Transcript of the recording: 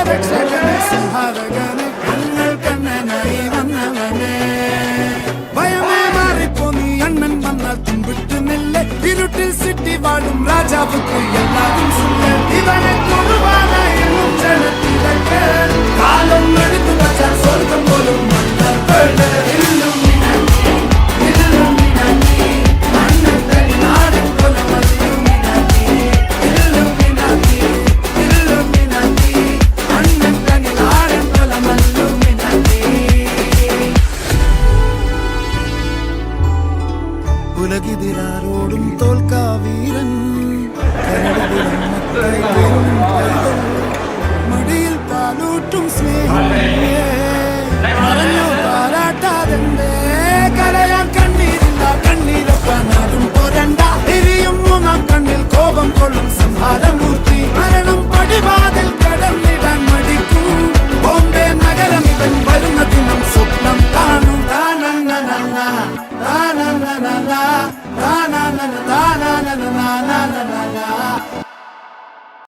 രക്ഷകനെ സംഹാരകനെ കണ്ണൽ കണ്ണനായി വന്നവനെ ഭയമേ മാറിപ്പോ നീ അണ്ണൻ വന്നാൽ തുമ്പിട്ട് നെല്ല് ഇരുട്ടിൽ സിറ്റി വാഴും രാജാവുക്ക് എല്ലാവരും ഇവനെ കൊണ്ടുവാനായി എന്നും ജനത്തിലൊക്കെ കാലം എടുത്തു വച്ചാൽ സ്വർഗം പോലും ഉലകിതിരാരോടും തോൽക്കാ വീരൻ മടിയിൽ പാലൂട്ടും സ്നേഹിച്ചു പാരാട്ടാതെ കലയാൻ കണ്ണീരില്ല കണ്ണീരൊപ്പാനാടും പോരണ്ട എരിയും മൂന്നാം കണ്ണിൽ കോപം കൊള്ളും സംഹാരമൂർത്തി മരണം പടിവാതിൽ കടന്നിടാൻ മടിക്കും ബോംബെ നഗരം ഇവൻ വരുന്ന ദിനം സ്വപ്നം കാണും താനന്ന താനന്ന താനന്ന